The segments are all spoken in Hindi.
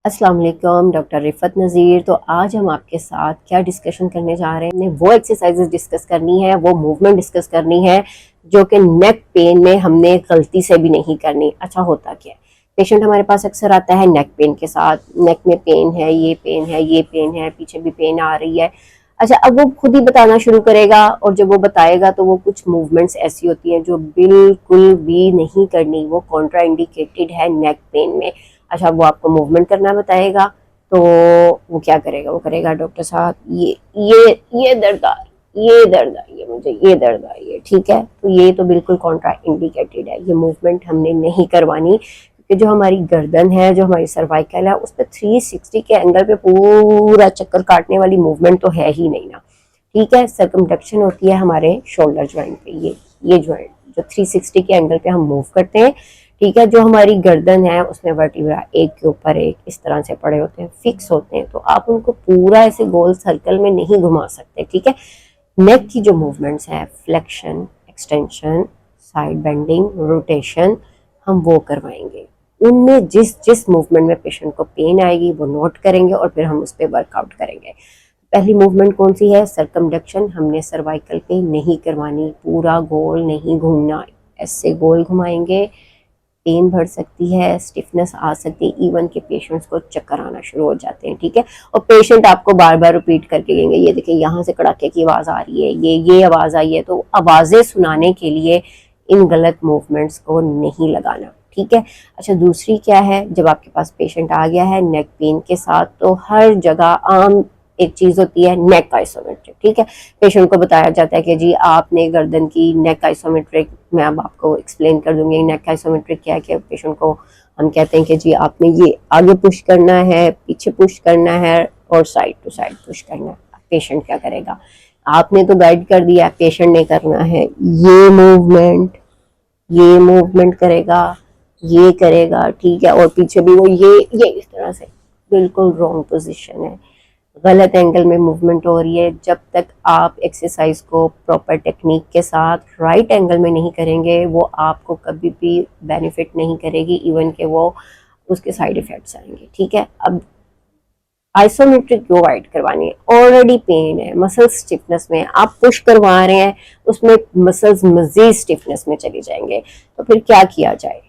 अस्सलाम वालेकुम, डॉक्टर रिफ़त नज़ीर। तो आज हम आपके साथ क्या डिस्कशन करने जा रहे हैं, हमने वो एक्सरसाइजेज डिस्कस करनी है, वो मूवमेंट डिस्कस करनी है जो कि नेक पेन में हमने गलती से भी नहीं करनी। अच्छा होता क्या है, पेशेंट हमारे पास अक्सर आता है नेक पेन के साथ, नेक में पेन है, ये पेन है, ये पेन है, पीछे भी पेन आ रही है। अच्छा, अब वो खुद ही बताना शुरू करेगा और जब वो बताएगा तो वो कुछ मूवमेंट्स ऐसी होती हैं जो बिल्कुल भी नहीं करनी, वो कॉन्ट्रा इंडिकेटेड है नेक पेन में। अच्छा, वो आपको मूवमेंट करना बताएगा तो वो क्या करेगा, वो करेगा डॉक्टर साहब ये दर्द आ ये दर्द आई है, मुझे ये दर्द आई है। ठीक है, तो ये तो बिल्कुल कॉन्ट्रा इंडिकेटेड है, ये मूवमेंट हमने नहीं करवानी क्योंकि जो हमारी गर्दन है, जो हमारी सर्वाइकल है, उस पर 360 के एंगल पे पूरा चक्कर काटने वाली मूवमेंट तो है ही नहीं ना। ठीक है, सर्कमडक्शन होती है हमारे शोल्डर ज्वाइंट पे, ये ज्वाइंट जो 360 के एंगल पे हम मूव करते हैं। ठीक है, जो हमारी गर्दन है उसमें वर्टिब्रा एक के ऊपर एक इस तरह से पड़े होते हैं, फिक्स होते हैं, तो आप उनको पूरा ऐसे गोल सर्कल में नहीं घुमा सकते। ठीक है, नेक की जो मूवमेंट्स है, flexion, extension, side bending, rotation, हम वो करवाएंगे। उनमें जिस जिस मूवमेंट में पेशेंट को पेन आएगी वो नोट करेंगे और फिर हम उस पर वर्कआउट करेंगे। पहली मूवमेंट कौन सी है, सर्कमडक्शन। हमने सर्वाइकल पे नहीं करवानी, पूरा गोल नहीं घूमना, ऐसे गोल घुमाएंगे, पेन बढ़ सकती है, स्टिफनेस आ सकती है, इवन के पेशेंट्स को चक्कर आना शुरू हो जाते हैं। ठीक है, और पेशेंट आपको बार बार रिपीट करके कहेंगे ये देखिए यहाँ से कड़ाके की आवाज़ आ रही है, ये आवाज़ आई है। तो आवाज़ें सुनाने के लिए इन गलत मूवमेंट्स को नहीं लगाना। ठीक है, अच्छा दूसरी क्या है, जब आपके पास पेशेंट आ गया है नेक पेन के साथ, तो हर जगह आम एक चीज़ होती है नेक आइसोमेट्रिक। ठीक है, पेशेंट को बताया जाता है कि जी आपने गर्दन की नेक आइसोमेट्रिक, मैं अब आपको एक्सप्लेन कर दूंगी नेक आइसोमेट्रिक क्या है। कि पेशेंट को हम कहते हैं कि जी आपने ये आगे पुश करना है, पीछे पुश करना है और साइड टू साइड पुश करना है। पेशेंट क्या करेगा, आपने तो गाइड कर दिया, पेशेंट ने करना है ये मूवमेंट करेगा, ये करेगा। ठीक है, और पीछे भी वो ये इस तरह से, बिल्कुल रॉन्ग पोजीशन है, गलत एंगल में मूवमेंट हो रही है। जब तक आप एक्सरसाइज को प्रॉपर टेक्निक के साथ राइट एंगल में नहीं करेंगे वो आपको कभी भी बेनिफिट नहीं करेगी, इवन के वो उसके साइड इफेक्ट्स आएंगे। ठीक है, अब आइसोमेट्रिक क्यों गाइड करवानी है, ऑलरेडी पेन है, मसल्स स्टिफनेस में, आप पुश करवा रहे हैं उसमें मसल्स मजीद स्टिफनेस में चली जाएंगे। तो फिर क्या किया जाए,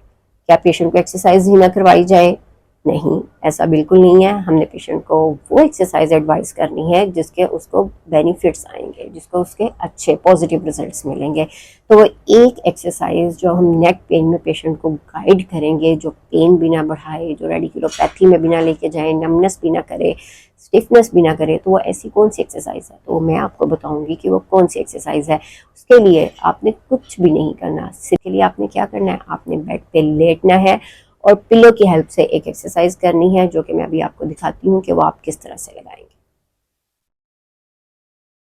क्या पेशेंट को एक्सरसाइज ही ना करवाई जाए? नहीं, ऐसा बिल्कुल नहीं है। हमने पेशेंट को वो एक्सरसाइज एडवाइस करनी है जिसके उसको बेनिफिट्स आएंगे, जिसको उसके अच्छे पॉजिटिव रिजल्ट्स मिलेंगे। तो वो एक एक्सरसाइज जो हम नेक पेन में पेशेंट को गाइड करेंगे, जो पेन भी ना बढ़ाए, जो रेडिकुलोपैथी में भी ना लेके जाए, नमनेस भी ना करे, स्टिफनेस भी ना करे, तो वो ऐसी कौन सी एक्सरसाइज है? तो मैं आपको बताऊंगी कि वो कौन सी एक्सरसाइज है। उसके लिए आपने कुछ भी नहीं करना, सिर्फ के लिए आपने क्या करना है, आपने बेड पे लेटना है और पिलो की हेल्प से एक एक्सरसाइज करनी है जो कि मैं अभी आपको दिखाती हूँ कि वो आप किस तरह से लगाएंगे।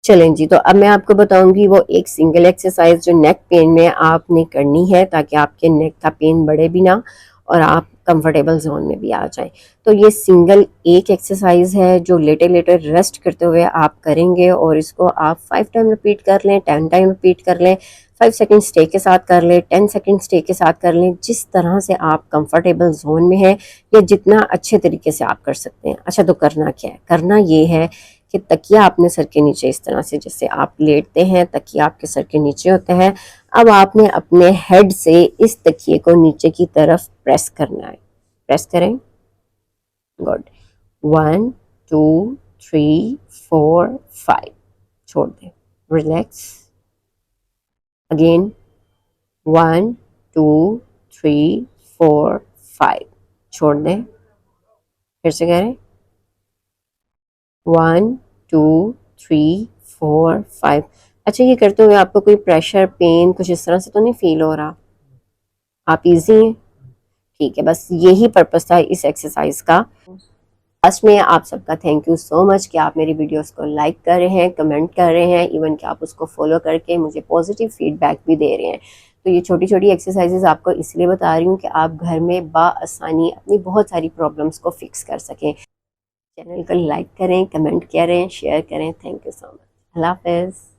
चलें जी, तो अब मैं आपको बताऊंगी वो एक सिंगल एक्सरसाइज जो नेक पेन में आपने करनी है ताकि आपके नेक का पेन बढ़े भी ना और आप कंफर्टेबल जोन में भी आ जाए। तो ये सिंगल एक एक्सरसाइज है जो लेटे लेटे रेस्ट करते हुए आप करेंगे और इसको आप 5 टाइम रिपीट कर लें, 10 टाइम रिपीट कर लें, 5 सेकेंड स्टे के साथ कर लें, 10 सेकेंड स्टे के साथ कर लें, जिस तरह से आप कंफर्टेबल जोन में हैं या जितना अच्छे तरीके से आप कर सकते हैं। अच्छा, तो करना क्या है, करना ये है कि तकिया अपने सर के नीचे, इस तरह से जैसे आप लेटते हैं तकिया आपके सर के नीचे होता है, अब आपने अपने हेड से इस तकिए को नीचे की तरफ प्रेस करना है। प्रेस करें, गुड, 1 2 3 4 5, छोड़ दें, रिलैक्स, अगेन 1 2 3 4 5, छोड़ दें, फिर से करें, 1 2 3 4 5। अच्छा, ये करते हुए आपको कोई प्रेशर, पेन कुछ इस तरह से तो नहीं फील हो रहा? आप इजी हैं? ठीक है, बस यही पर्पस था इस एक्सरसाइज का। लास्ट में आप सबका थैंक यू सो मच कि आप मेरी वीडियोस को लाइक कर रहे हैं, कमेंट कर रहे हैं, इवन कि आप उसको फॉलो करके मुझे पॉजिटिव फीडबैक भी दे रहे हैं। तो ये छोटी छोटी एक्सरसाइजेज आपको इसलिए बता रही हूँ कि आप घर में बाआसानी अपनी बहुत सारी प्रॉब्लम्स को फिक्स कर सकें। चैनल को लाइक करें, कमेंट करें, शेयर करें। Thank you so much. अल्लाह हाफ़िज़।